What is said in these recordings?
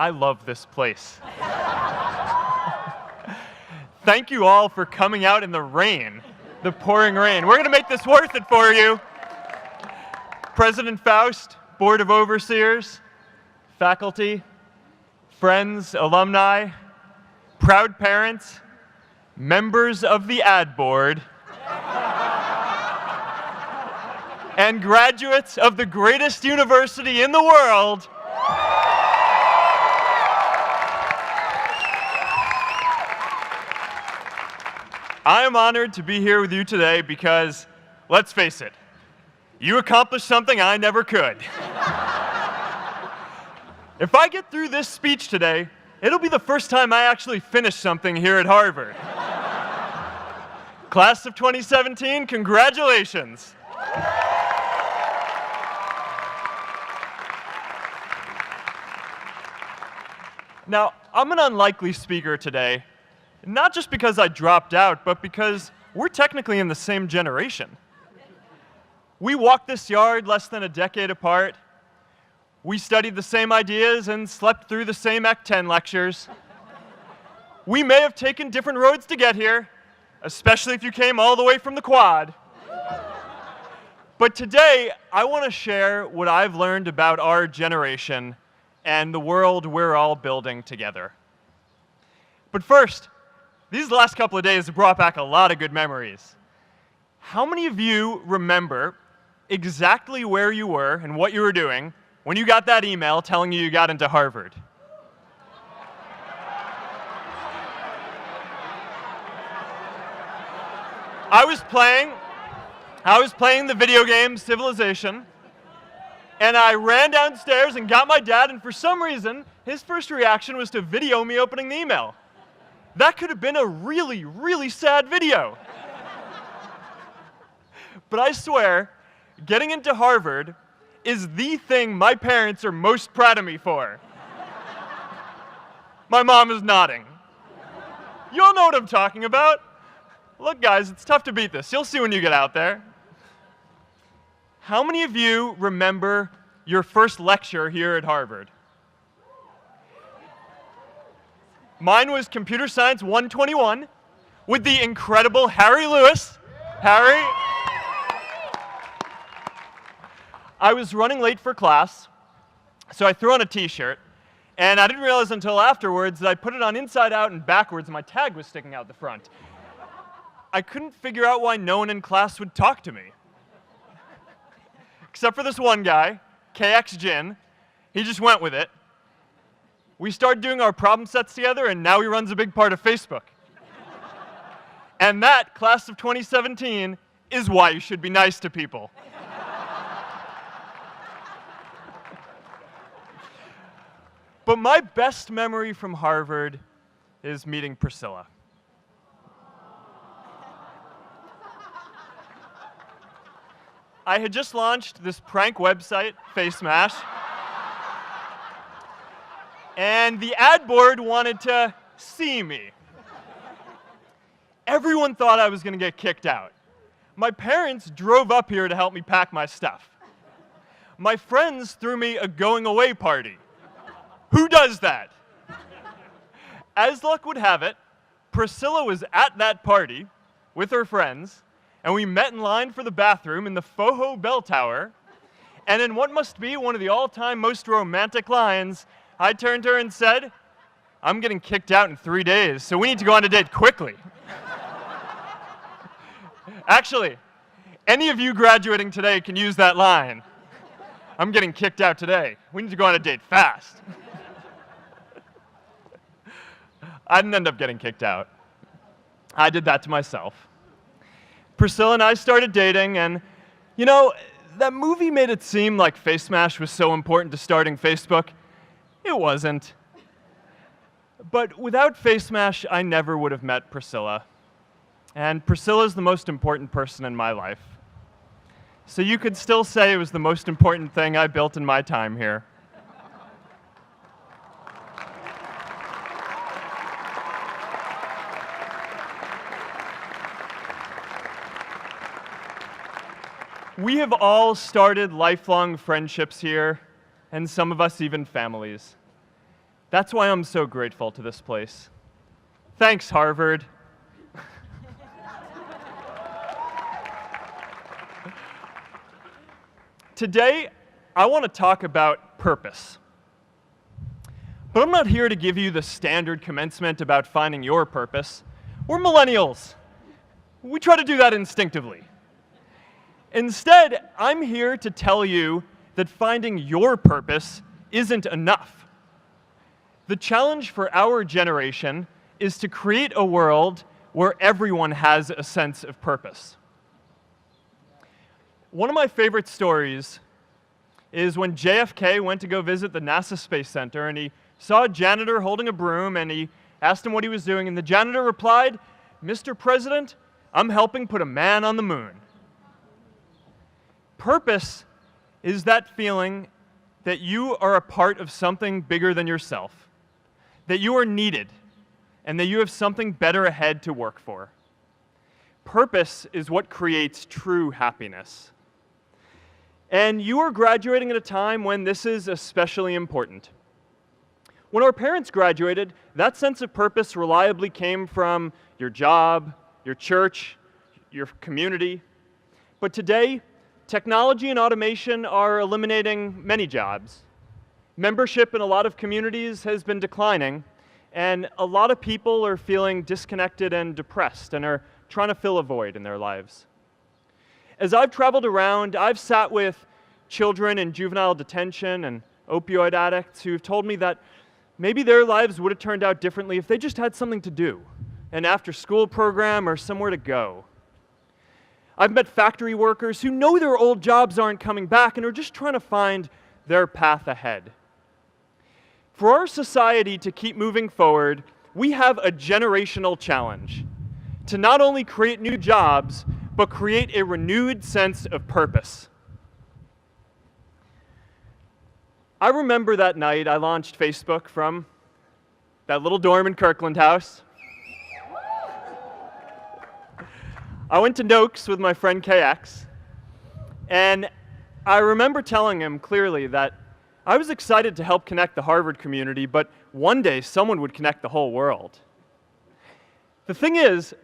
I love this place. Thank you all for coming out in the rain, the pouring rain. We're going to make this worth it for you. President Faust, Board of Overseers, faculty, friends, alumni, proud parents, members of the ad board, and graduates of the greatest university in the world. I am honored to be here with you today because, let's face it, you accomplished something I never could. If I get through this speech today, it'll be the first time I actually finish something here at Harvard. Class of 2017, congratulations. Now, I'm an unlikely speaker today, not just because I dropped out, but because we're technically in the same generation. We walked this yard less than a decade apart. We studied the same ideas and slept through the same Act 10 lectures. We may have taken different roads to get here, especially if you came all the way from the Quad. But today, I want to share what I've learned about our generation and the world we're all building together. But first, these last couple of days have brought back a lot of good memories. How many of you remember exactly where you were and what you were doing when you got that email telling you got into Harvard? I was playing the video game Civilization, and I ran downstairs and got my dad, and for some reason, his first reaction was to video me opening the email. That could have been a really, really sad video. But I swear, getting into Harvard is the thing my parents are most proud of me for. My mom is nodding. You all know what I'm talking about. Look, guys, it's tough to beat this. You'll see when you get out there. How many of you remember your first lecture here at Harvard? Mine was Computer Science 121 with the incredible Harry Lewis. Harry. I was running late for class, so I threw on a t-shirt, and I didn't realize until afterwards that I put it on inside out and backwards, and my tag was sticking out the front. I couldn't figure out why no one in class would talk to me. Except for this one guy, KX Jin. He just went with it. We started doing our problem sets together, and now he runs a big part of Facebook. And that, class of 2017, is why you should be nice to people. But my best memory from Harvard is meeting Priscilla. I had just launched this prank website, Face Mash, and the ad board wanted to see me. Everyone thought I was going to get kicked out. My parents drove up here to help me pack my stuff. My friends threw me a going-away party. Who does that? As luck would have it, Priscilla was at that party with her friends, and we met in line for the bathroom in the Foho Bell Tower, and in what must be one of the all-time most romantic lines, I turned to her and said, "I'm getting kicked out in 3 days, so we need to go on a date quickly." Actually, any of you graduating today can use that line. "I'm getting kicked out today. We need to go on a date fast." I didn't end up getting kicked out. I did that to myself. Priscilla and I started dating, and, you know, that movie made it seem like Face Mash was so important to starting Facebook. It wasn't. But without Face Mash, I never would have met Priscilla. And Priscilla's the most important person in my life. So you could still say it was the most important thing I built in my time here. We have all started lifelong friendships here, and some of us even families. That's why I'm so grateful to this place. Thanks, Harvard. Today, I want to talk about purpose. But I'm not here to give you the standard commencement about finding your purpose. We're millennials. We try to do that instinctively. Instead, I'm here to tell you that finding your purpose isn't enough. The challenge for our generation is to create a world where everyone has a sense of purpose. One of my favorite stories is when JFK went to go visit the NASA Space Center, and he saw a janitor holding a broom, and he asked him what he was doing, and the janitor replied, "Mr. President, I'm helping put a man on the moon." Purpose is that feeling that you are a part of something bigger than yourself, that you are needed, and that you have something better ahead to work for. Purpose is what creates true happiness. And you are graduating at a time when this is especially important. When our parents graduated, that sense of purpose reliably came from your job, your church, your community. But today, technology and automation are eliminating many jobs. Membership in a lot of communities has been declining, and a lot of people are feeling disconnected and depressed and are trying to fill a void in their lives. As I've traveled around, I've sat with children in juvenile detention and opioid addicts who've told me that maybe their lives would have turned out differently if they just had something to do, an after-school program or somewhere to go. I've met factory workers who know their old jobs aren't coming back and are just trying to find their path ahead. For our society to keep moving forward, we have a generational challenge to not only create new jobs, but create a renewed sense of purpose. I remember that night I launched Facebook from that little dorm in Kirkland House. I went to Noakes with my friend KX, and I remember telling him clearly that I was excited to help connect the Harvard community, but one day someone would connect the whole world. The thing is,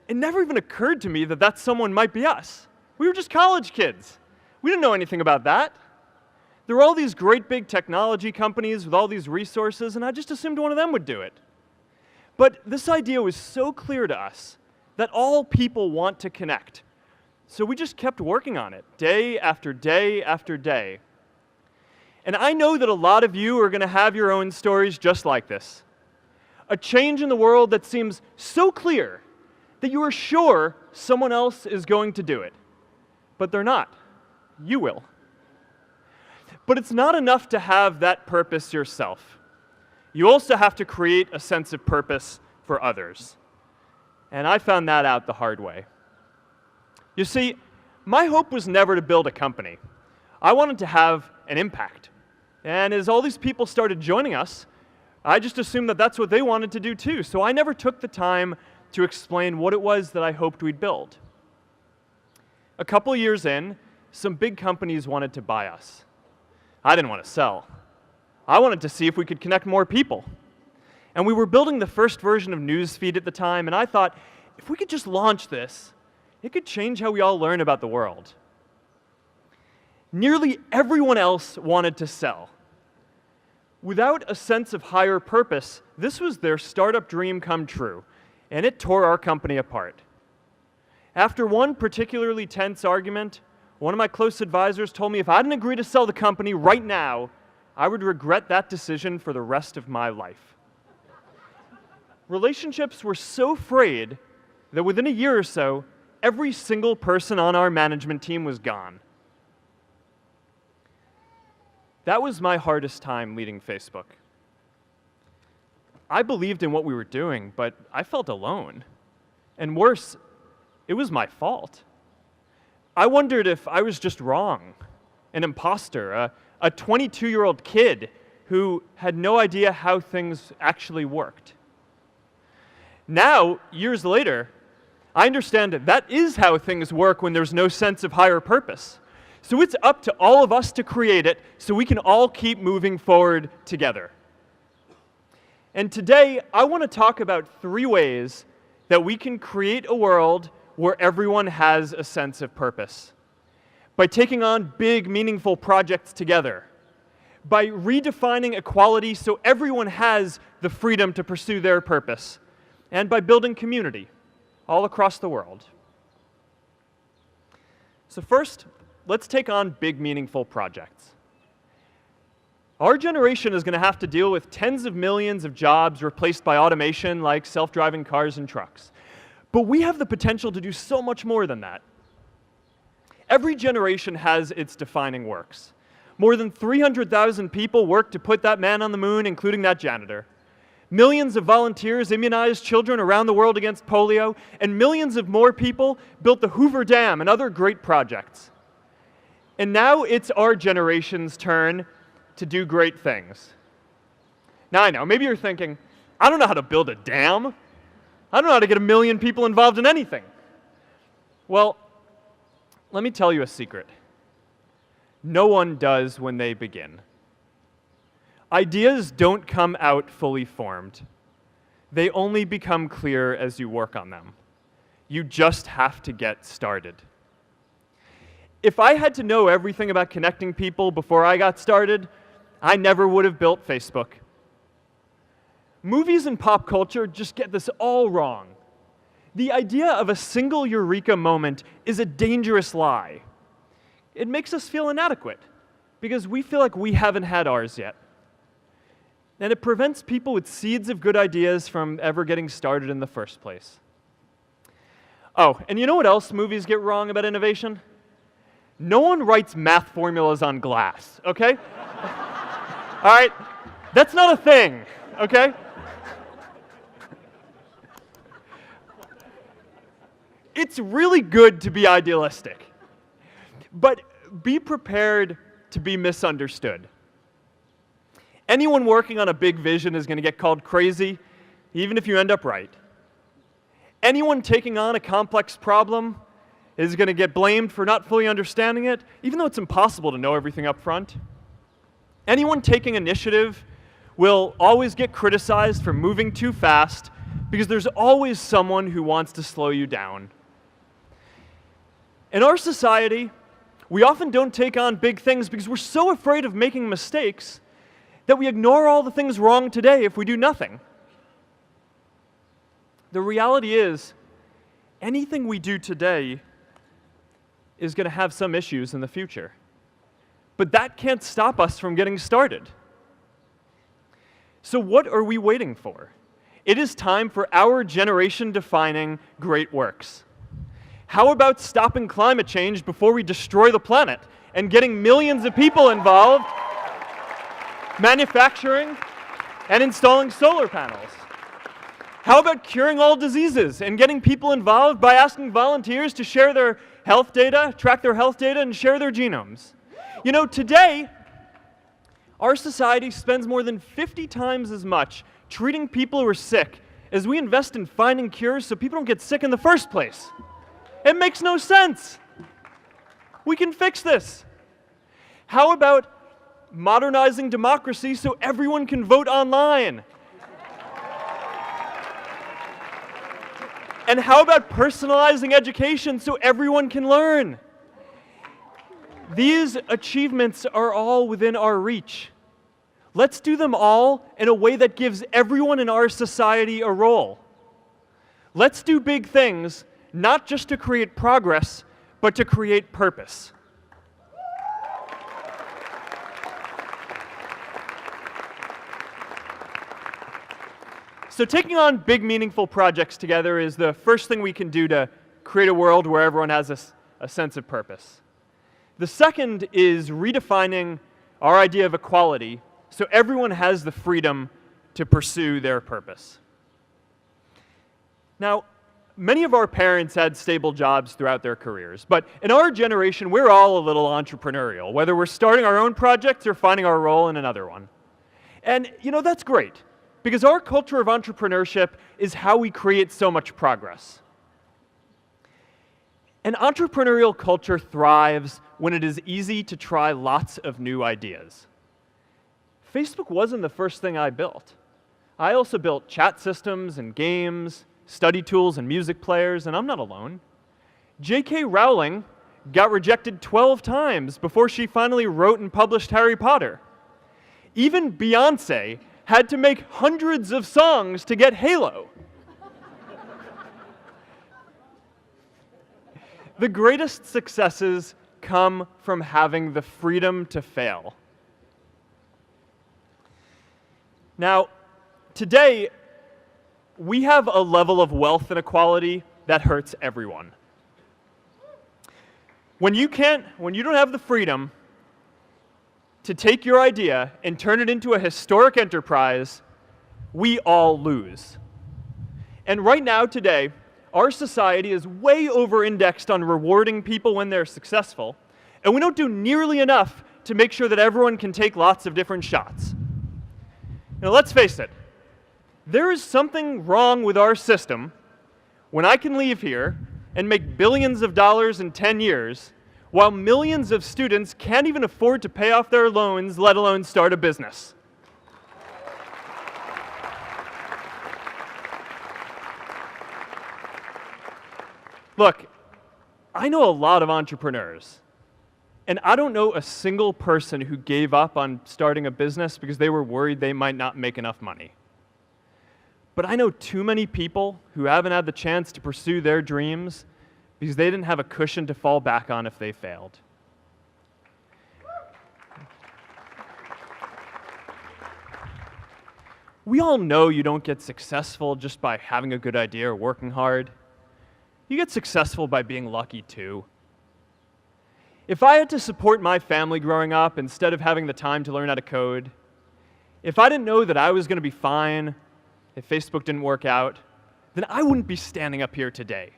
it never even occurred to me that that someone might be us. We were just college kids. We didn't know anything about that. There were all these great big technology companies with all these resources, and I just assumed one of them would do it. But this idea was so clear to us that all people want to connect. So we just kept working on it, day after day after day. And I know that a lot of you are going to have your own stories just like this. A change in the world that seems so clear that you are sure someone else is going to do it. But they're not. You will. But it's not enough to have that purpose yourself. You also have to create a sense of purpose for others. And I found that out the hard way. You see, my hope was never to build a company. I wanted to have an impact. And as all these people started joining us, I just assumed that that's what they wanted to do too. So I never took the time to explain what it was that I hoped we'd build. A couple years in, some big companies wanted to buy us. I didn't want to sell. I wanted to see if we could connect more people. And we were building the first version of Newsfeed at the time, and I thought, if we could just launch this, it could change how we all learn about the world. Nearly everyone else wanted to sell. Without a sense of higher purpose, this was their startup dream come true, and it tore our company apart. After one particularly tense argument, one of my close advisors told me if I didn't agree to sell the company right now, I would regret that decision for the rest of my life. Relationships were so frayed that within a year or so, every single person on our management team was gone. That was my hardest time leading Facebook. I believed in what we were doing, but I felt alone. And worse, it was my fault. I wondered if I was just wrong, an imposter, a 22-year-old kid who had no idea how things actually worked. Now, years later, I understand that is how things work when there's no sense of higher purpose. So it's up to all of us to create it so we can all keep moving forward together. And today, I want to talk about 3 ways that we can create a world where everyone has a sense of purpose. By taking on big, meaningful projects together. By redefining equality so everyone has the freedom to pursue their purpose. And by building community all across the world. So first, let's take on big, meaningful projects. Our generation is going to have to deal with tens of millions of jobs replaced by automation like self-driving cars and trucks. But we have the potential to do so much more than that. Every generation has its defining works. More than 300,000 people worked to put that man on the moon, including that janitor. Millions of volunteers immunized children around the world against polio, and millions of more people built the Hoover Dam and other great projects. And now it's our generation's turn to do great things. Now I know, maybe you're thinking, I don't know how to build a dam. I don't know how to get 1 million people involved in anything. Well, let me tell you a secret. No one does when they begin. Ideas don't come out fully formed. They only become clear as you work on them. You just have to get started. If I had to know everything about connecting people before I got started, I never would have built Facebook. Movies and pop culture just get this all wrong. The idea of a single eureka moment is a dangerous lie. It makes us feel inadequate because we feel like we haven't had ours yet. And it prevents people with seeds of good ideas from ever getting started in the first place. Oh, and you know what else movies get wrong about innovation? No one writes math formulas on glass, okay? All right? That's not a thing, okay? It's really good to be idealistic, but be prepared to be misunderstood. Anyone working on a big vision is going to get called crazy, even if you end up right. Anyone taking on a complex problem is going to get blamed for not fully understanding it, even though it's impossible to know everything up front. Anyone taking initiative will always get criticized for moving too fast because there's always someone who wants to slow you down. In our society, we often don't take on big things because we're so afraid of making mistakes that we ignore all the things wrong today if we do nothing. The reality is, anything we do today is going to have some issues in the future. But that can't stop us from getting started. So what are we waiting for? It is time for our generation-defining great works. How about stopping climate change before we destroy the planet and getting millions of people involved, manufacturing and installing solar panels? How about curing all diseases and getting people involved by asking volunteers to share their health data, track their health data, and share their genomes? You know, today, our society spends more than 50 times as much treating people who are sick as we invest in finding cures so people don't get sick in the first place. It makes no sense. We can fix this. How about modernizing democracy so everyone can vote online? And how about personalizing education so everyone can learn? These achievements are all within our reach. Let's do them all in a way that gives everyone in our society a role. Let's do big things, not just to create progress, but to create purpose. So taking on big, meaningful projects together is the first thing we can do to create a world where everyone has a sense of purpose. The second is redefining our idea of equality so everyone has the freedom to pursue their purpose. Now, many of our parents had stable jobs throughout their careers, but in our generation, we're all a little entrepreneurial, whether we're starting our own projects or finding our role in another one. And, you know, that's great, because our culture of entrepreneurship is how we create so much progress. An entrepreneurial culture thrives when it is easy to try lots of new ideas. Facebook wasn't the first thing I built. I also built chat systems and games, study tools and music players, and I'm not alone. J.K. Rowling got rejected 12 times before she finally wrote and published Harry Potter. Even Beyoncé had to make hundreds of songs to get Halo. The greatest successes come from having the freedom to fail. Now, today, we have a level of wealth inequality that hurts everyone. When you don't have the freedom to take your idea and turn it into a historic enterprise, we all lose. And right now, today, our society is way over-indexed on rewarding people when they're successful, and we don't do nearly enough to make sure that everyone can take lots of different shots. Now, let's face it, there is something wrong with our system when I can leave here and make billions of dollars in 10 years, while millions of students can't even afford to pay off their loans, let alone start a business. Look, I know a lot of entrepreneurs, and I don't know a single person who gave up on starting a business because they were worried they might not make enough money. But I know too many people who haven't had the chance to pursue their dreams because they didn't have a cushion to fall back on if they failed. We all know you don't get successful just by having a good idea or working hard. You get successful by being lucky too. If I had to support my family growing up instead of having the time to learn how to code, if I didn't know that I was going to be fine if Facebook didn't work out, then I wouldn't be standing up here today.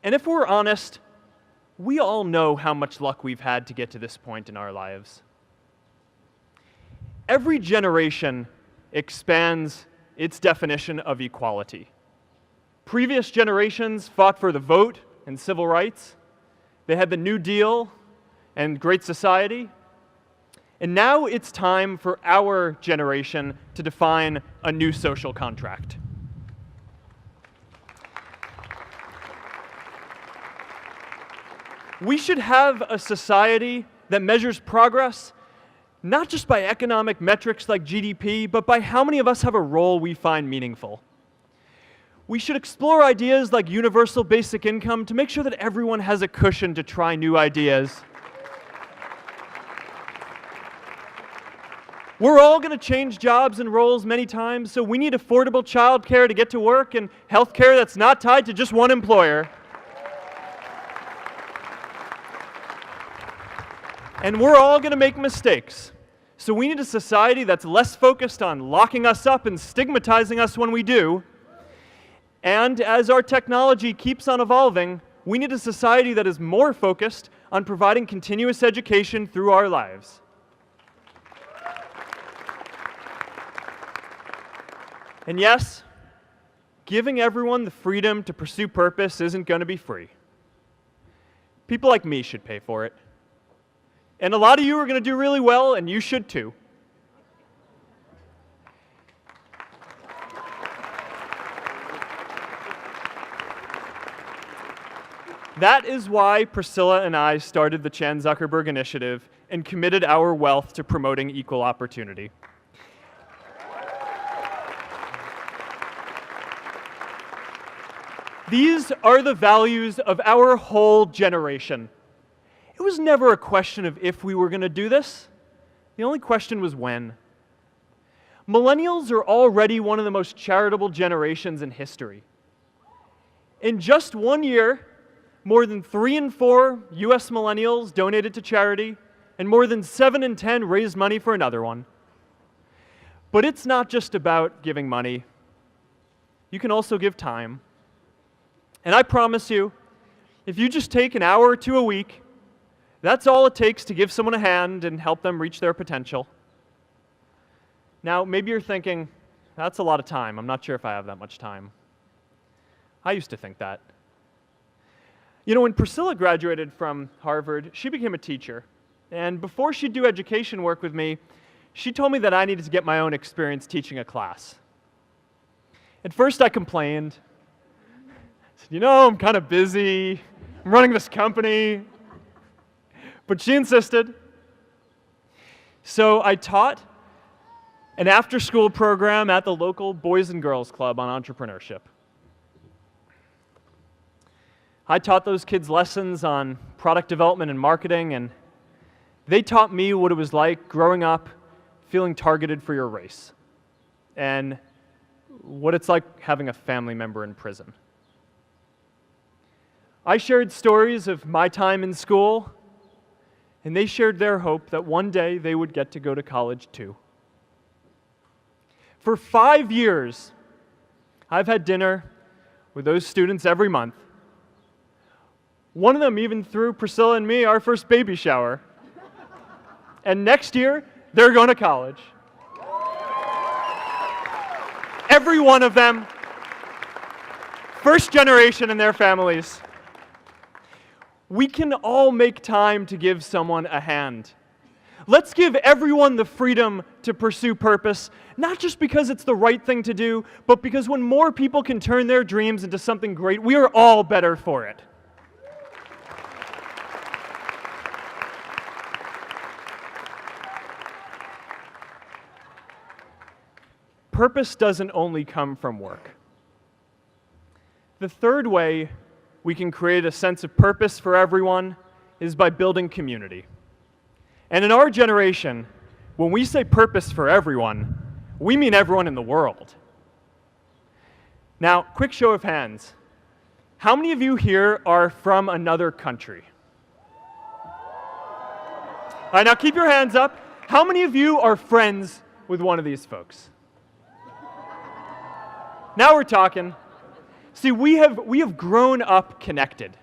And if we're honest, we all know how much luck we've had to get to this point in our lives. Every generation expands its definition of equality. Previous generations fought for the vote and civil rights. They had the New Deal and Great Society. And now it's time for our generation to define a new social contract. We should have a society that measures progress not just by economic metrics like GDP, but by how many of us have a role we find meaningful. We should explore ideas like universal basic income to make sure that everyone has a cushion to try new ideas. We're all going to change jobs and roles many times, so we need affordable childcare to get to work and healthcare that's not tied to just one employer. And we're all going to make mistakes. So we need a society that's less focused on locking us up and stigmatizing us when we do. And as our technology keeps on evolving, we need a society that is more focused on providing continuous education through our lives. And yes, giving everyone the freedom to pursue purpose isn't going to be free. People like me should pay for it. And a lot of you are going to do really well, and you should too. That is why Priscilla and I started the Chan Zukerberg Initiative and committed our wealth to promoting equal opportunity. These are the values of our whole generation. It was never a question of if we were going to do this. The only question was when. Millennials are already one of the most charitable generations in history. In just 1 year, more than 3 in 4 US millennials donated to charity, and more than 7 in 10 raised money for another one. But it's not just about giving money. You can also give time. And I promise you, if you just take an hour or two a week, that's all it takes to give someone a hand and help them reach their potential. Now, maybe you're thinking, that's a lot of time. I'm not sure if I have that much time. I used to think that. You know, when Priscilla graduated from Harvard, she became a teacher. And before she'd do education work with me, She told me that I needed to get my own experience teaching a class. At first I complained. I said, I'm kind of busy. I'm running this company. But she insisted. So I taught an after-school program at the local Boys and Girls Club on entrepreneurship. I taught those kids lessons on product development and marketing, and they taught me what it was like growing up feeling targeted for your race, and what it's like having a family member in prison. I shared stories of my time in school, and they shared their hope that one day they would get to go to college too. For 5 years, I've had dinner with those students every month. One of them even threw Priscilla and me our first baby shower. And next year, they're going to college. Every one of them, first generation in their families. We can all make time to give someone a hand. Let's give everyone the freedom to pursue purpose, not just because it's the right thing to do, but because when more people can turn their dreams into something great, we are all better for it. Purpose doesn't only come from work. The third way we can create a sense of purpose for everyone is by building community. And in our generation, when we say purpose for everyone, we mean everyone in the world. Now, quick show of hands. How many of you here are from another country? All right, now keep your hands up. How many of you are friends with one of these folks? Now we're talking. See, we have grown up connected.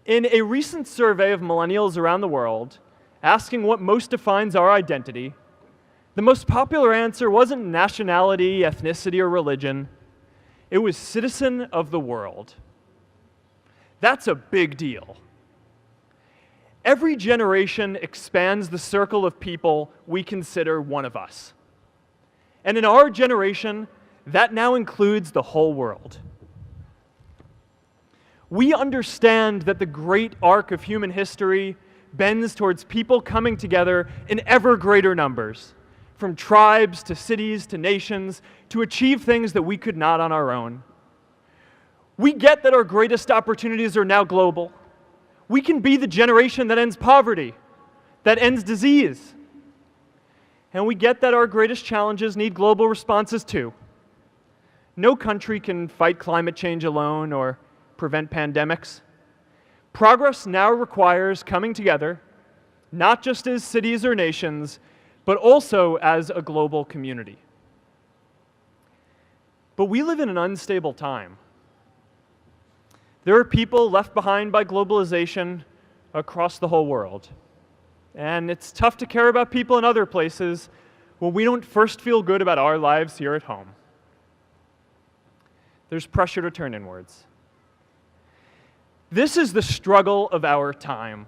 In a recent survey of millennials around the world, asking what most defines our identity, the most popular answer wasn't nationality, ethnicity, or religion. It was citizen of the world. That's a big deal. Every generation expands the circle of people we consider one of us. And in our generation, that now includes the whole world. We understand that the great arc of human history bends towards people coming together in ever greater numbers, from tribes to cities to nations, to achieve things that we could not on our own. We get that our greatest opportunities are now global. We can be the generation that ends poverty, that ends disease. And we get that our greatest challenges need global responses too. No country can fight climate change alone or prevent pandemics. Progress now requires coming together, not just as cities or nations, but also as a global community. But we live in an unstable time. There are people left behind by globalization across the whole world. And it's tough to care about people in other places when we don't first feel good about our lives here at home. There's pressure to turn inwards. This is the struggle of our time.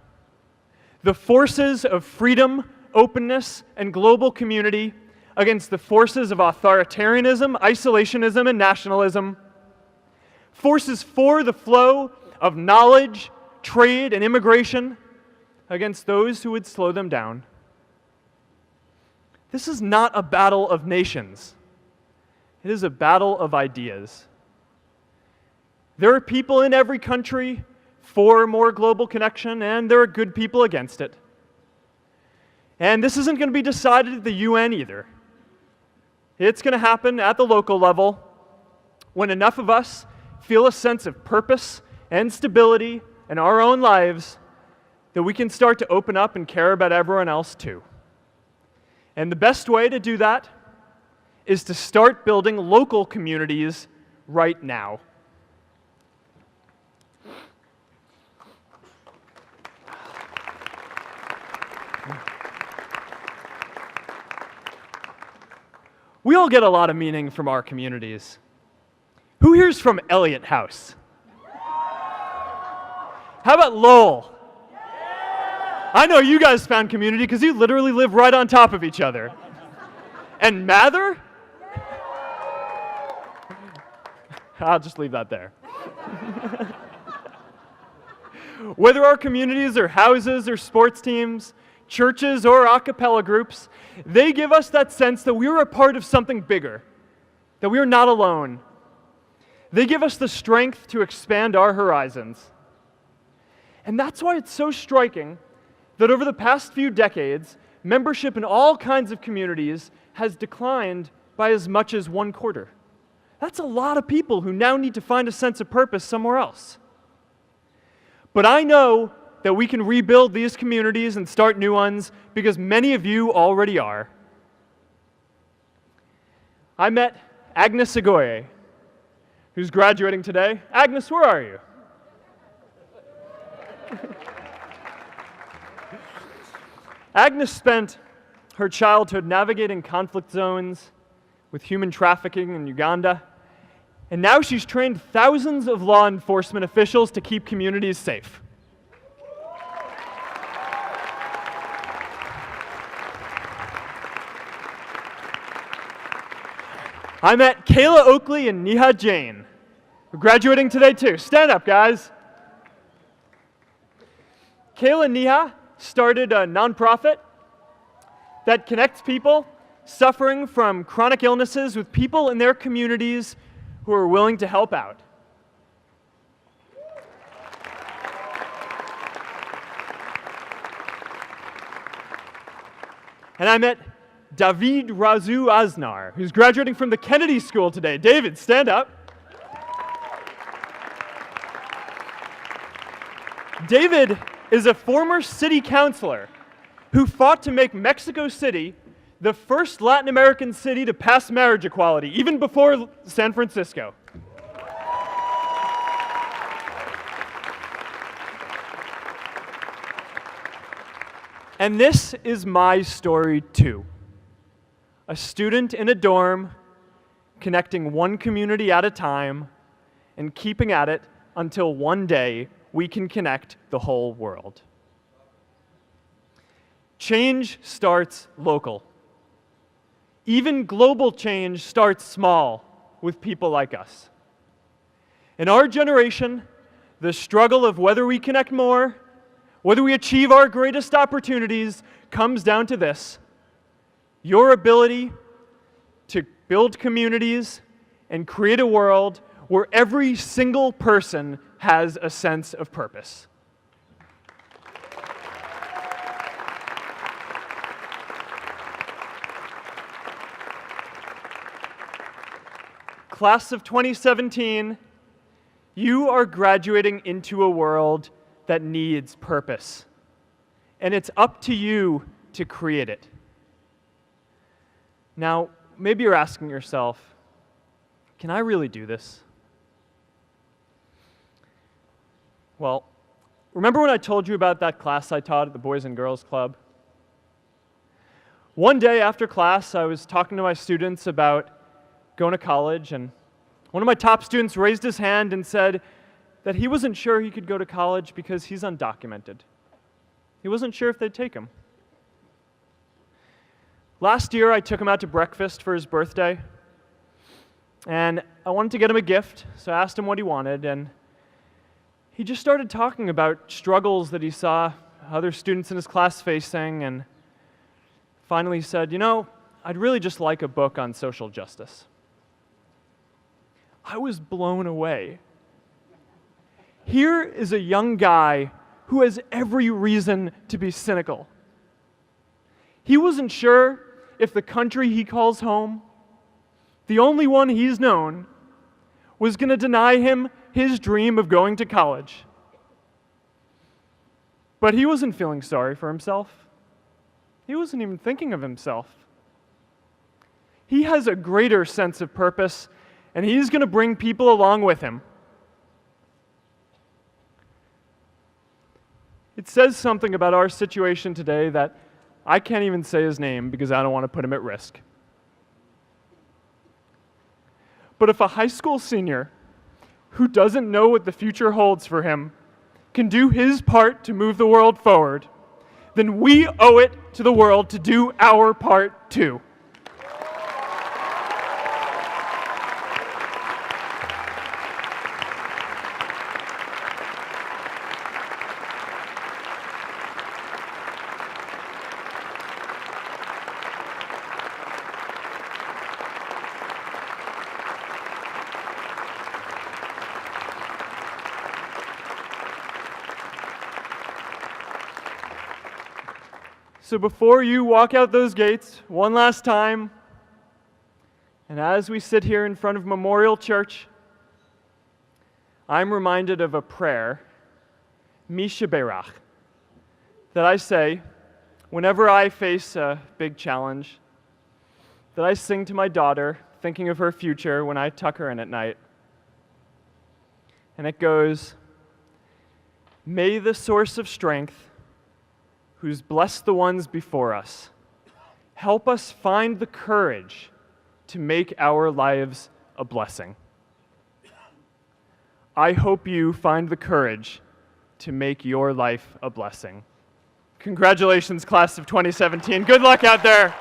The forces of freedom, openness, and global community against the forces of authoritarianism, isolationism, and nationalism. Forces for the flow of knowledge, trade, and immigration against those who would slow them down. This is not a battle of nations. It is a battle of ideas. There are people in every country for more global connection, and there are good people against it. And this isn't going to be decided at the UN either. It's going to happen at the local level when enough of us feel a sense of purpose and stability in our own lives that we can start to open up and care about everyone else too. And the best way to do that is to start building local communities right now. We all get a lot of meaning from our communities. Who here's from Elliott House? How about Lowell? I know you guys found community because you literally live right on top of each other. And Mather? I'll just leave that there. Whether our communities are houses or sports teams, churches or a cappella groups, they give us that sense that we are a part of something bigger, that we are not alone. They give us the strength to expand our horizons. And that's why it's so striking that over the past few decades, membership in all kinds of communities has declined by as much as 1/4. That's a lot of people who now need to find a sense of purpose somewhere else. But I know that we can rebuild these communities and start new ones because many of you already are. I met Agnes Agoye, who's graduating today. Agnes, where are you? Agnes spent her childhood navigating conflict zones with human trafficking in Uganda, and now she's trained thousands of law enforcement officials to keep communities safe. I met Kayla Oakley and Neha Jain, who are graduating today too. Stand up, guys. Kayla and Neha started a nonprofit that connects people suffering from chronic illnesses with people in their communities who are willing to help out. And I met David Razu Aznar, who's graduating from the Kennedy School today. David, stand up. David is a former city councilor who fought to make Mexico City the first Latin American city to pass marriage equality, even before San Francisco. And this is my story too. A student in a dorm, connecting one community at a time, and keeping at it until one day we can connect the whole world. Change starts local. Even global change starts small with people like us. In our generation, the struggle of whether we connect more, whether we achieve our greatest opportunities, comes down to this: your ability to build communities and create a world where every single person has a sense of purpose. Class of 2017, you are graduating into a world that needs purpose, and it's up to you to create it. Now, maybe you're asking yourself, can I really do this? Well, remember when I told you about that class I taught at the Boys and Girls Club? One day after class, I was talking to my students about going to college, and one of my top students raised his hand and said that he wasn't sure he could go to college because he's undocumented. He wasn't sure if they'd take him. Last year, I took him out to breakfast for his birthday, and I wanted to get him a gift, so I asked him what he wanted, and he just started talking about struggles that he saw other students in his class facing, and finally said, I'd really just like a book on social justice. I was blown away. Here is a young guy who has every reason to be cynical. He wasn't sure if the country he calls home, the only one he's known, was going to deny him his dream of going to college. But he wasn't feeling sorry for himself. He wasn't even thinking of himself. He has a greater sense of purpose, and he's going to bring people along with him. It says something about our situation today that I can't even say his name because I don't want to put him at risk. But if a high school senior who doesn't know what the future holds for him can do his part to move the world forward, then we owe it to the world to do our part too. So before you walk out those gates one last time, and as we sit here in front of Memorial Church, I'm reminded of a prayer, Misha Berach, that I say whenever I face a big challenge, that I sing to my daughter, thinking of her future when I tuck her in at night. And it goes, "May the source of strength, who's blessed the ones before us, help us find the courage to make our lives a blessing." I hope you find the courage to make your life a blessing. Congratulations, class of 2017. Good luck out there.